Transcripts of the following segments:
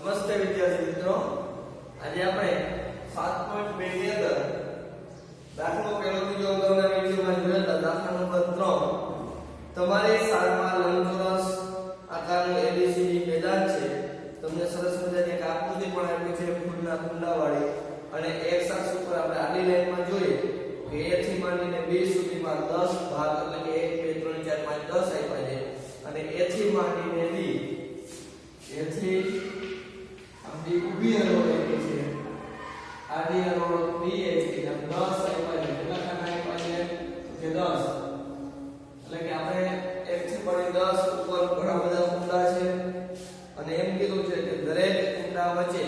નમસ્તે વિદ્યાર્થી મિત્રો, આજે આપણે 7.2 ની અંદર દાખલો પહેલો બીજો અગાઉના વિડિયોમાં જોયા હતા. દાખલા નંબર 3. તમારી શાળામાં લંબચોરસ આકારનું એબીસીડી મેદાન છે. તમને સરસ મજાની એક આકૃતિ પણ આપી છે ફૂલના કુંડાવાળી, અને એક્સ અક્ષ ઉપર આપણે આડી લાઈનમાં જોઈએ કે a થી માંડીને b સુધીમાં 10 ભાગ એટલે કે 1 2 3 4 5 10 આપ્યા છે, અને a થી માંડીને b એથી આપણી ઊભી હરોળ આપી છે, આડી હરોળ b એથી 10 આપ્યા છે. કેટલા ખાના આપ્યા છે કે 10, એટલે કે આપણે 1 થી માંડી 10 ઉપર ઘણા બધા કુંડા છે, અને એમ કીધું છે કે દરેક કુંડા વચ્ચે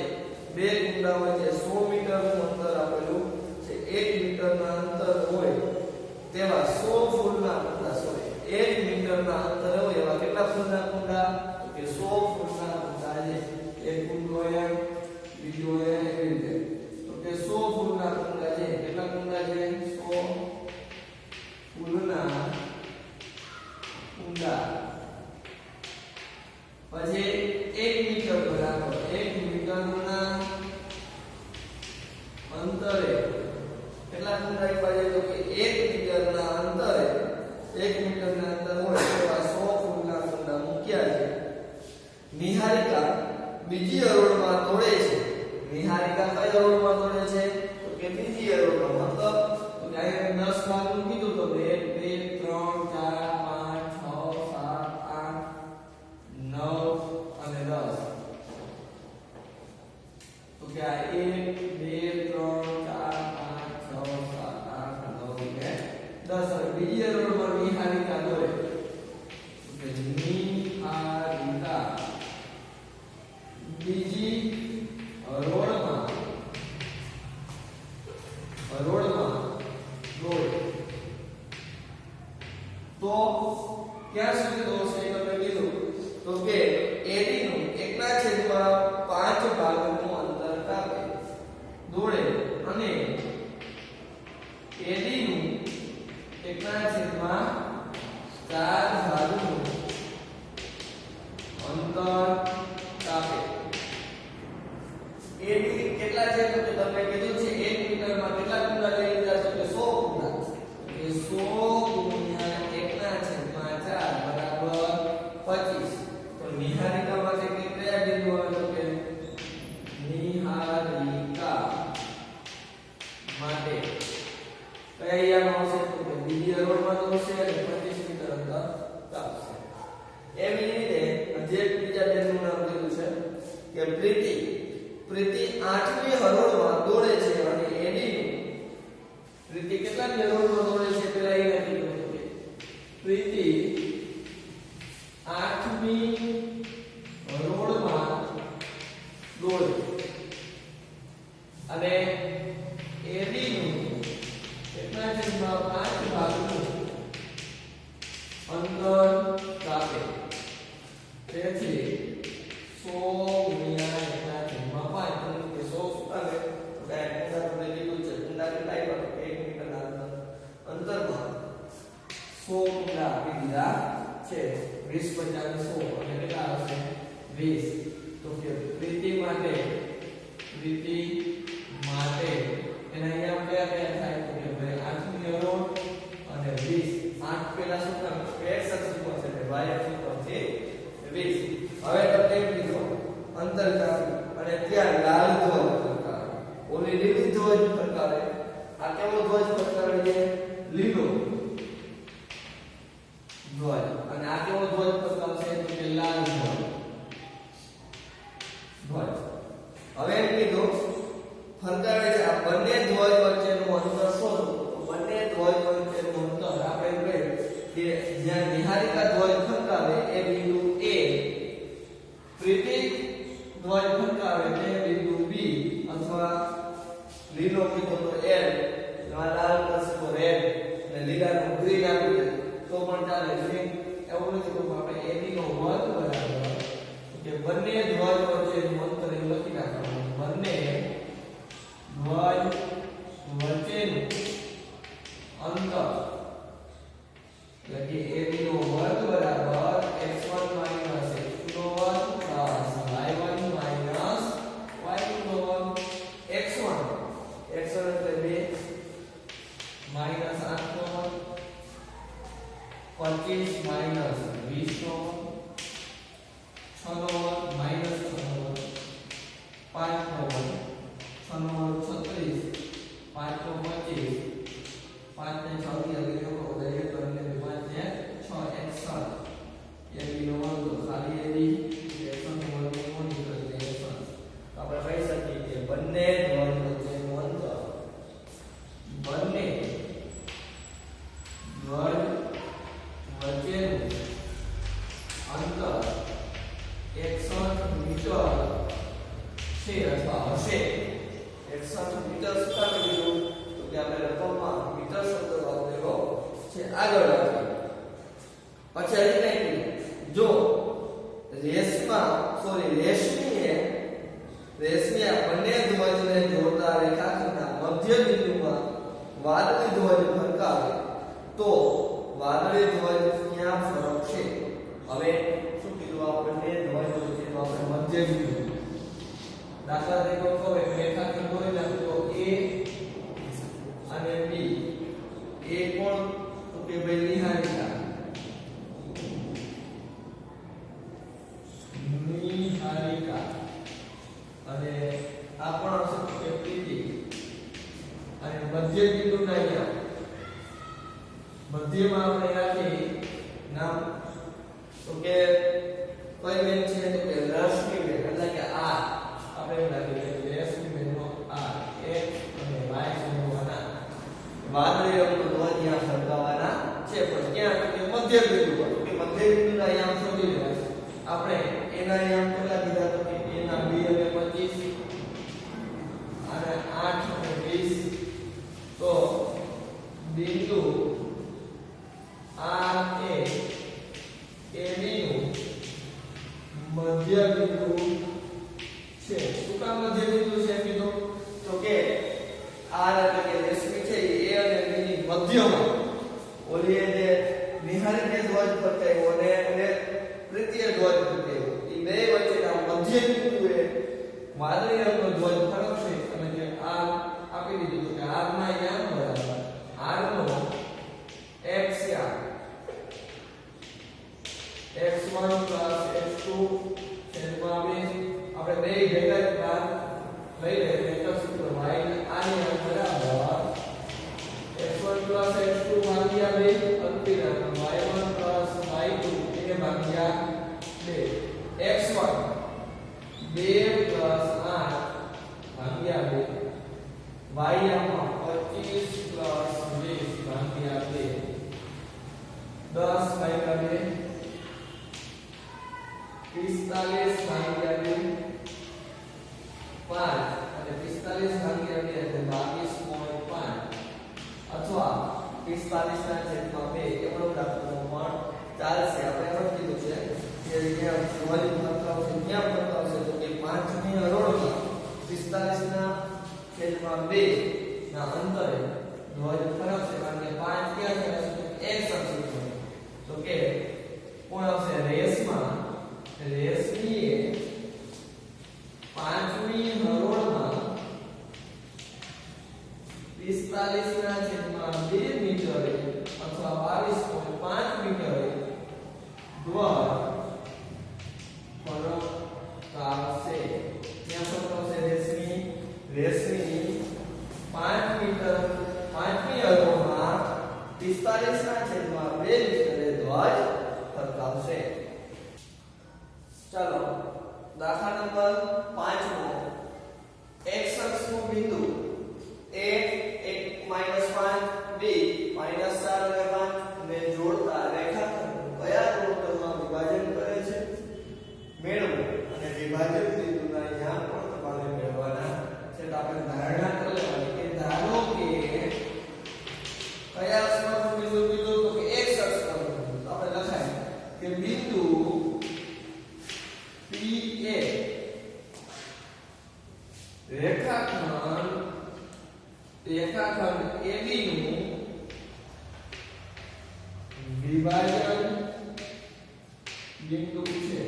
બે કુંડા વચ્ચે 100 મીટરનું અંતર આપેલું છે. 1 મીટરના અંતર હોય તેવા 100 ફૂલના કુંડા, સોરી 1 મીટરના અંતર હોય એવા કેટલા ફૂલના કુંડા કે 100 ફૂલના કુંડા છે. એક કુંડો એમ, બીજો એમ, એવી રીતે તો કે 100 ફૂલના કુંડા છે. કેટલા કુંડા છે? 100 ફૂલના કુંડા. પછી 1 મીટર બરાબર 1 મીટરના અંતરે કેટલા કુંડા આપ્યા છે? તો કે 1 મીટરના અંતરે 1 મીટરના અંતર હોય એવા 100 ફૂલના કુંડા મૂક્યા છે. નિહારિકા બીજી હરોળમાં દોડે છે. નિહારિકા કઈ હરોળમાં દોડે છે? તો કે બીજી હરોળમાં. મતલબ તો કે અહીંયા 10 ભાગનું કીધું તો 1 2 3 4 5 6 7 8 9 અને 10. તો કે આ 1 2 3 4 5 6 7 8 9 ને 10. હવે બીજી હરોળમાં નિહારિકા દોડે તો કે નિહારિકા બીજી હરોળમાં દોડે તો ક્યાં સુધી દોડશે એ તમને કીધું તો કે AD નું 1/5 ભાગનું અંતર કાપે દોડે, અને AD નું 1/4 ભાગનું અંતર કાપે. AD કેટલા છે તો તમને કીધું છે 1 મીટરમાં કેટલા કુંડા લઈ લીધા છે? કે 100 કુંડા. કે 100 ગુણ્યા 1/4 બરાબર 25. તો નિહારિકા માટે કયા બિંદુ આવે? તો કે નિહારિકા માટે કયા એરિયામાં આવશે? તો કે બીજી હરોળમાં આવશે અને 25 મીટર અંતર કાપશે. એવી રીતે જે બીજા બેનનું નામ કીધું છે કે પ્રીતિ 8મી હરોળમાં દોડે છે, અને એડી પ્રીતિ કેટલામી હરોળમાં દોડે છે પેલા એ નથી કીધું. પ્રીતિ 8મી હરોળમાં દોડે, અને એડી નું 1/5 ભાગનું અંતર કાપે. તેથી 100 ગુણ્યા 1/5 કે 100 આવે તો ડાયરેક્ટ આપણે લીધું છે. કુંડા કેટલા આપ્યા? 1 મીટરના અંતરમાં 100 કુંડા આપી દીધા છે. 20 50 100 અને કેટલા આવશે? 20. તો કે પ્રીતિ માટે એના અહીંયા કયા થાય? તો કે ભાઈ 8મી હરોળ અને 20. 8 પેલા શું કામ? x અક્ષ ઉપર છે એટલે y અક્ષ ઉપર છે 20. હવે તમને એમ કીધું અંતર કાપ્યું, અને ત્યાં લાલ ધ્વજ ફરકાવે, ઓલી લીલી ધ્વજ ફરકાવે. આ કેવો ધ્વજ ફરકાવે છે? લીલો ધ્વજ. અને આ કેવો ધ્વજ ફરકાવશે? તો કે લાલ ધ્વજ. હવે એમ કીધું ફરકાવે છે. આ બંને ધ્વજ વચ્ચેનું અંતર શોધો. બંને ધ્વજ વચ્ચેનું અંતર આપણે કહીએ કે જ્યાં નિહારિકા ધ્વજ ફરકાવે એ બિંદુ A, પ્રીતિ ધ્વજ ફરકાવે તે બિંદુ B, અથવા લીલો કીધો તો L, લાલ કરશે તો રેડ, અને લીલાનું ગ્રીન આપી દે તો પણ ચાલે. એવું નથી તો આપણે AB નો વર્ગ બરાબર કે બંને ધ્વજ વચ્ચેનું અંતર એવું લખી નાખવાનું. બંને ધ્વજ વચ્ચેનું અંતર એટલે કે AB નો વર્ગ બરાબર x1 - x2 નો વર્ગ y1 - છે અથવા હશે 108 મીટર શું લીધું તો કે આપણે રકમમાં મીટર શબ્દ વાપરેલો છે આગળ વધીએ પછી હજી કંઈક જો રેશમી આ બંને ધ્વજને જોડતા રેખાખંડના મધ્ય બિંદુમાં વાદળી ધ્વજ ફરકાવે તો વાદળી ધ્વજ ક્યાં ફરકશે હવે શું કીધું આ બંને ધ્વજ વચ્ચેનો આપણે મધ્ય બિંદુ દાખલા તરીકે કહો એક રેખાખંડ દોરી નાખો તો A અને B A કોણ તો કે ભાઈ નિહારિકા અને આ પણ હશે કે પ્રીતિ અને મધ્ય બિંદુ ના અહીંયા મધ્યમાં આપણે રાખી નામ તો કે કઈ બેન છે તો કે રશ્મિ બેન એટલે કે આ આપણે એમ રાખીએ કે રશ્મિ બેન નો આ x અને y સમૂહના વાદળી રંગનો ધ્વજ અહીંયા ફરકાવવાના છે પણ ક્યાં તો કે મધ્ય બિંદુ પર તો કે મધ્ય બિંદુના અહીંયા શોધી લેવા આપણે એના અહીંયા કેટલા દીધા તો કે એના 2 અને 25 અને 8 અને 20 તો બિંદુ આ એ નું મધ્ય બિંદુ છે શું કામ મધ્ય બિંદુ છે કીધું તો કે r એટલે કે રેશમી છે એ અને b ની મધ્યમાં ઓલી જે નિહારિકા ધ્વજ ફરકાવ્યો અને પ્રીતિય ધ્વજ ફરકાવ્યો એ બે વચ્ચેના મધ્ય બિંદુએ વાદળી રંગનો ધ્વજ ફરકશે અને જે r આપી દીધું તો કે r ના યામ બરાબર r નો x યામ x1 x2 છેદમાં આપણે બે ભેગા લઈ લઈએ વેક્ટર સૂત્ર y આ યામ બરાબર x1 x2 ભાગ્યા 2 અંતિરામ y1 y2 એને ભાગ્યા 2 x1 2 8 ભાગ્યા 2 y આમાં 25 20 ભાગ્યા 2 10 ભાગ્યા 2 45 ભાગ્યા 2 5 અને 45 ભાગ્યા 2 એટલે 22.5 અથવા 45 ના છેદમાં 2 એમનો દાખલો પણ ચાલશે આપણે એમ કીધું છે કે અહીંયા ધ્વજ ફરકાવશે ક્યાં ફરકાવશે તો કે 5 ની હરોળમાં 45 ના છેદમાં 2 ના અંતરે ધ્વજ ફરકશે કારણ કે 5 ક્યાં છે x અક્ષ પર તો કે કોણ આવશે રેશમીએ 5મી હરોળમાં 45 ના છેદમાં 2 મીટરે અથવા 22.5 મીટરે ધ્વજ ફરકાવશે ક્યાં ફરકાવશે રેશમી 5 મીટર 5મી હરોળમાં 45 ના છેદમાં 2 મીટરે ધ્વજ ફરકાવશે ચાલો દાખલા નંબર 5 મો x અક્ષનું બિંદુ a 1 - 5 b -4 અને 5 ને જોડતા રેખાખંડ કયા ગુણોત્તરમાં વિભાજન કરે છે મેળવો અને વિભાજન બિંદુના યામ પણ તમારે મેળવવાના છે તો આપણે ધારણા કરી લેવાની કે ધારો કે કયા અક્ષનું બિંદુ કીધું તો કે x અક્ષનું બિંદુ તો આપણે લખાય કે બિંદુ P A રેખાખંડ AB નું વિભાજન બિંદુ છે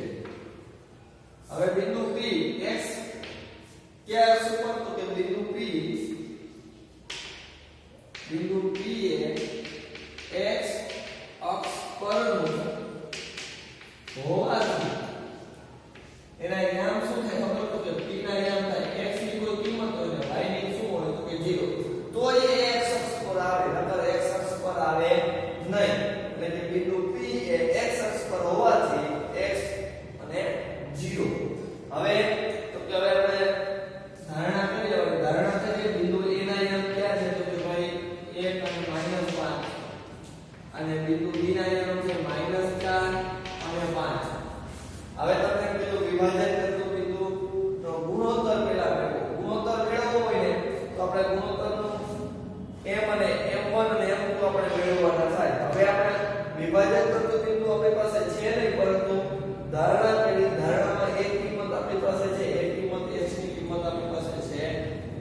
હવે બિંદુ P x ક્યાં સુપર તો કે બિંદુ P એ x અક્ષ પરનું હોવાથી એના નામ શું થાય ખબર તો કે p ના નામ થાય x ની કોઈ કિંમત હોય ને y ની શું હોય તો કે 0 તો એ x અક્ષ પર આવે નકર x અક્ષ પર આવે નહીં એટલે કે બિંદુ p એ x અક્ષ પર હોવાથી x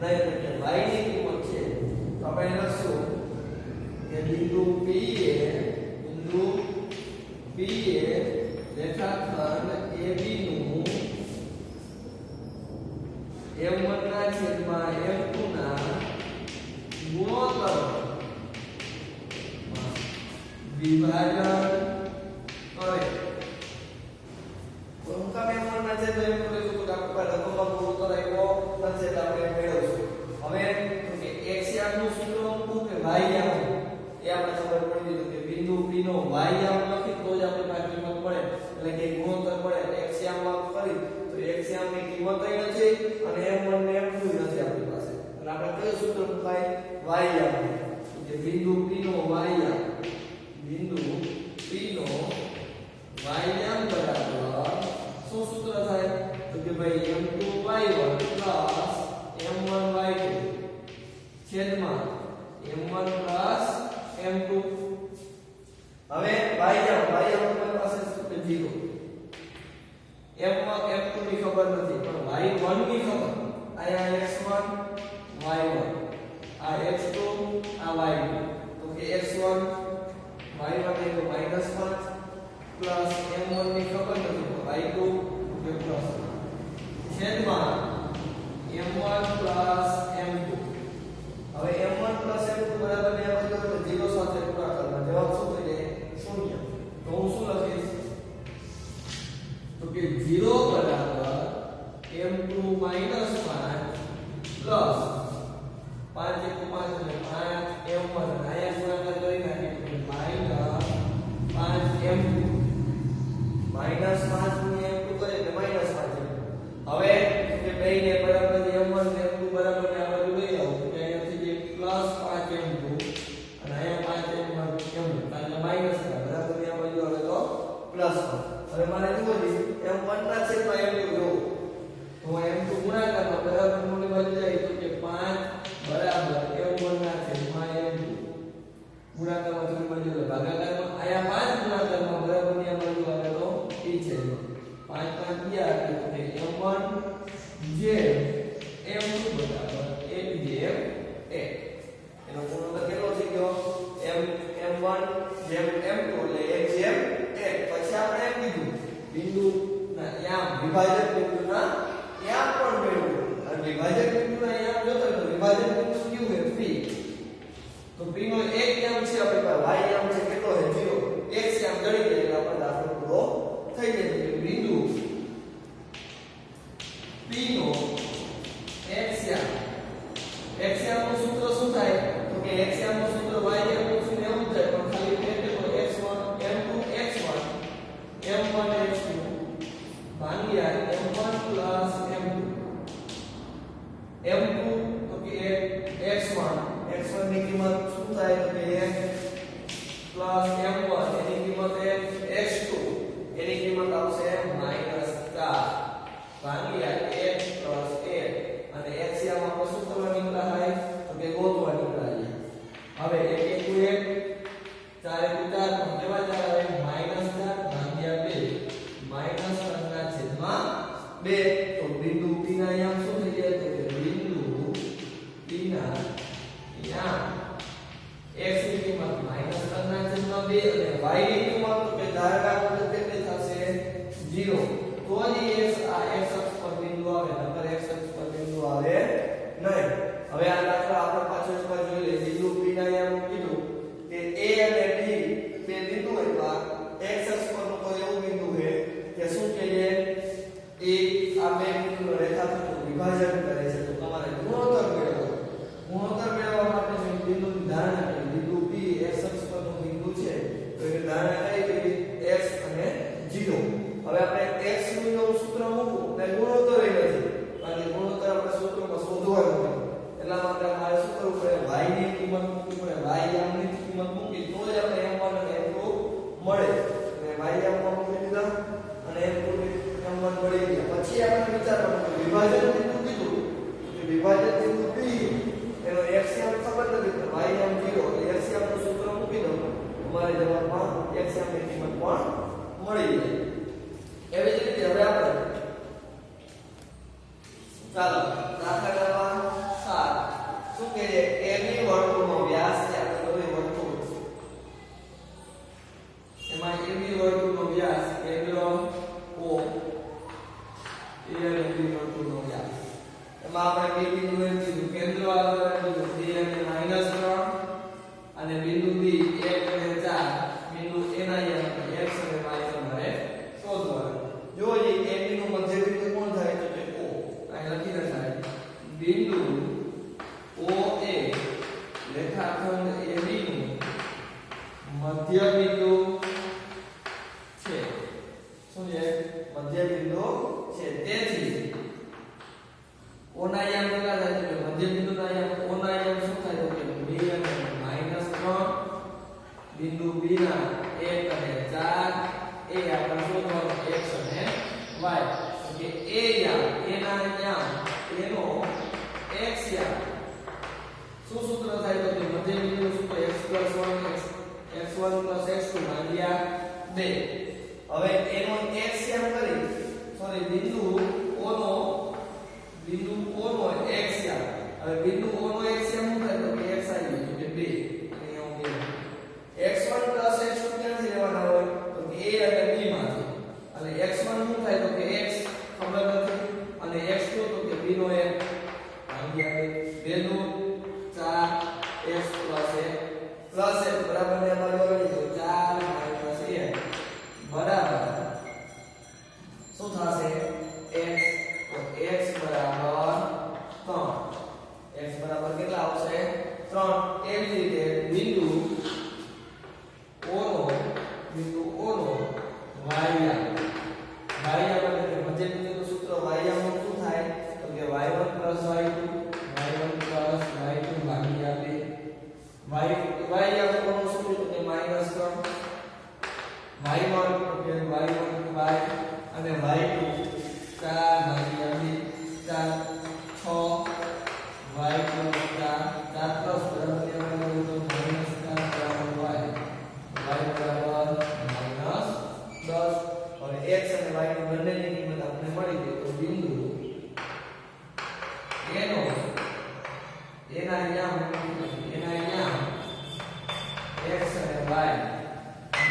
નહીં તો કે y ની કિંમત છે તો આપણે લખશું કે બિંદુ P એ રેખાખંડ AB નું m1 ના છેદમાં m2 ના ગુણોત્તર વિભાજન કરે તો હું કામ m1 ના છેદમાં m2 લઈશું તો આપણે લઘુત્તમ ગુણોત્તર આવ્યો નથી એટલે આપણે મેળવશું હવે તો કે x યામ નું સૂત્ર મૂકવું કે y યામ એ આપણે ખબર પડી દીધું કે બિંદુ P નો y યામ લખી તો જ આપણે આ કિંમત મળે એટલે કે ગુણોત્તર મળે x યામ માં કરી તો x યામ ની કિંમત અહીં નથી અને m1 ને m2 નથી આપણી પાસે એટલે આપણે કયું સૂત્ર મુકાય y યામ કે બિંદુ P નો y યામ બિંદુ P નો y યામ બરાબર શું સૂત્ર થાય તો કે ભાઈ m2y1 m1y2 છેદમાં m1 m2 હવે y યામ તમારી પાસે સૂત્ર 0 m1 m2 ની ખબર નથી પણ y1 ની ખબર આયા x1 y1 આ x2 આ y2 તો કે x1 y1 એ તો -5 પ્લસ m1 ની ખબર નથી તો y2 કે પ્લસ છેદમાં m1 m2 હવે m1 m2 બરાબર ને આ બધું 0 સાથે ગુણાકાર જવાબ શું થઈ જાય 0 તો હું શું લખીશ તો કે 0 બરાબર m2 -5 પ્લસ 5 * 5 એટલે 5 m1 આયા ગુણાકાર કરી નાખીએ તો -5 m2 -5 ગુણ્યા m2 કરે એટલે -5 હવે કે બેયને બરાબર m1 ને m2 બરાબર ને આ બાજુ લઈ આવો તો અહીંયાથી જે +5 m2 અને અહીંયા 5 m1 કારણ કે માઈનસ બરાબર ને આ બાજુ આવે તો +5 હવે મારે જુઓ m1 ના છેદમાં m2 જોવો તો m2 ગુણાકારમાં બરાબર ની બાજુ જાય તો કે 5 બરાબર m1 ના છેદમાં m2 ગુણાકારમાં થોડી બાજુ એટલે ભાગાકારમાં આયા 5 ગુણાકારમાં બરાબર ની આ બાજુ આવે તો p છે 5 5 ગયા એટલે m1 જે m2 બરાબર 1 જેમ 1 એનો ગુણોત્તર કેટલો થઈ ગયો m1 જેમ m2 એટલે 1 જેમ 1 પછી આપણે એમ કીધું બિંદુ ના યામ વિભાજક બિંદુના યામ પણ મેળવ્યું અને વિભાજક બિંદુના યામ જોતો તો વિભાજક બિંદુ કયું છે p તો p નો એક યામ છે આપણી પાસે y યામ છે કેટલો છે 0 x યામ ગણી દઈએ એટલે આપણો દાખલો પૂરો થઈ જાય કે બિંદુ p નો x યામ નું સૂત્ર શું થાય તો કે x યામ નું સૂત્ર y યામ નું સૂત્ર એવું થાય પણ ખાલી એટલે x1 m2 x1 m1 x2 ભાગ્યા m1 m2 m2 તો કે x1 ની કિંમત શું થાય તો કે 1 m1 એની કિંમત x2 એની કિંમત આવશે -4 ભાગ્યા 1 1 અને x યામ આપણે શું કરવા નીકળ્યા થાય તો કે ગોતવા નીકળ્યા હવે 1 4 4 કેવા ચાર આવે -4 ભાગ્યા 2 -3 ના છેદમાં 2 તો બિંદુ P ના યામ શું થઈ જાય તો કે બિંદુ P ના યામ x ની કિંમત -3 ના છેદમાં 2 અને y ની કિંમત તો કે ધારકા મુજબ કેટલી થશે 0 તો જ x આ x અક્ષ પર બિંદુ આવે નકર x અક્ષ પર બિંદુ આવે નહીં હવે આ દાખલા આપણે પાછળ એકવાર જોઈ લઈએ બિંદુ P ના યામ કીધું કે a અને d બે બિંદુ હોય તો x અક્ષ પરનું કોઈ એવું બિંદુ છે કે શું કે જે a આ બે બિંદુનો રેખાખંડ વિભાજન કરે છે તો તમારે ગુણોત્તર મેળવવા માટે મેં બિંદુની ધારણા કરી બિંદુ P x અક્ષ પરનું બિંદુ છે તો એ ધારણા કઈ કરી x અને 0 હવે આપણે x નું સૂત્ર મૂકવું એટલે ગુણોત્તર નથી અને ગુણોત્તર આપણે સૂત્રમાં શોધવાનું એટલા માટે મારે શું કરવું પડે y ની કિંમત મૂકવી પડે y યામની કિંમત મૂકી તો જ આપણે m1 અને m2 મળે અને y યામમાં મૂકી દીધા અને m2 m1 મળી ગયા પછી આપણે વિચારવાનું કે વિભાજન બિંદુ કીધું કે વિભાજન બિંદુ P એનો x યામ ખબર નથી તો y યામ 0 એટલે x યામનું સૂત્ર મૂકી દો તમારે જવાબમાં x યામની કિંમત પણ મળી જાય એવી જ રીતે હવે આપણે ચાલો દાખલા નંબર 7 કે AB વર્તુળનો વ્યાસ છે આપણે બધું વર્તુળ એમાં AB વર્તુળનો વ્યાસ કેન્દ્ર O એ અને B વર્તુળનો વ્યાસ એમાં આપણે બે બિંદુ એમ કીધું કેન્દ્ર આગળ કીધું 2 અને -3 અને બિંદુ B 1 અને 4 બિંદુ A ના x અને y તમારે શોધવાનું જો એ AB નું મધ્યબિંદુ કોણ થાય તો કે O અહીં લખી નખાય બિંદુ OA રેખાખંડ AB નું મધ્યબિંદુ છે શું છે મધ્યબિંદુ છે તેથી O ના યામ કેટલા થાય તો મધ્યબિંદુ ના યામ O ના યામ શું થાય તો કે 2 અને -3 બિંદુ B ના 1 અને 4 એ આપણે શોધવાનું x અને y કે A યામ A ના યામ એનો x યામ શું સૂત્ર થાય તો કે મધ્યબિંદુનું સૂત્ર x+1 x1 x2 ભાગ્યા 2 હવે એનો x યામ કરી સોરી બિંદુ O નો x યામ હવે બિંદુ O નો x યામ શું થાય તો કે x આવી ગયું કે 2 x1 x2 ક્યાંથી લેવાના હોય તો કે A અને B માંથી અને x1 શું થાય તો કે x ખબર નથી અને x2 તો કે B નો એક ભાગ્યા 2 નું 4 x plus 1 બરાબર ને બાજુ આવી તો 4 1 બરાબર શું થશે x તો x બરાબર 3 x બરાબર કેટલા આવશે 3 એવી રીતે બિંદુ O નો y યામ એટલે મધ્યબિંદુનું સૂત્ર y યામ શું થાય તો કે y1 y2 ભાગ્યા 2 y યામ કોનું સૂત્ર તો કે -3 y1 તો કે y1 y અને y2 4 ભાગ્યા 2 4 6 y 4 પ્લસ બરાબર લેવાનું તો -4 બરાબર y બરાબર -10 અને x અને y ની બંનેની કિંમત આપણે મળી ગઈ તો બિંદુ એના યામ x અને y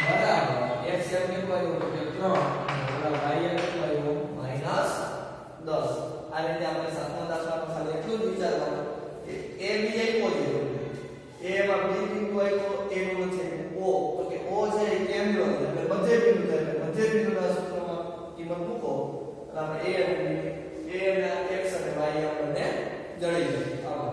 બરાબર x યામ કેટલો આવ્યો તો કે 3 અને y યામ કેટલો આવ્યો -10 આ રીતે આપણે સાતમા દાખલામાં ખાલી એટલું જ વિચારવાનું કે a b આપ્યો છે a માં b બિંદુ આપ્યો a નું નથી o તો કે o છે એ કેન્દ્ર છે એટલે મધ્યબિંદુ થાય એટલે મધ્યબિંદુના સૂત્રમાં કિંમત મૂકો એટલે આપણે a અને x અને y આપણને જડી જાય આવો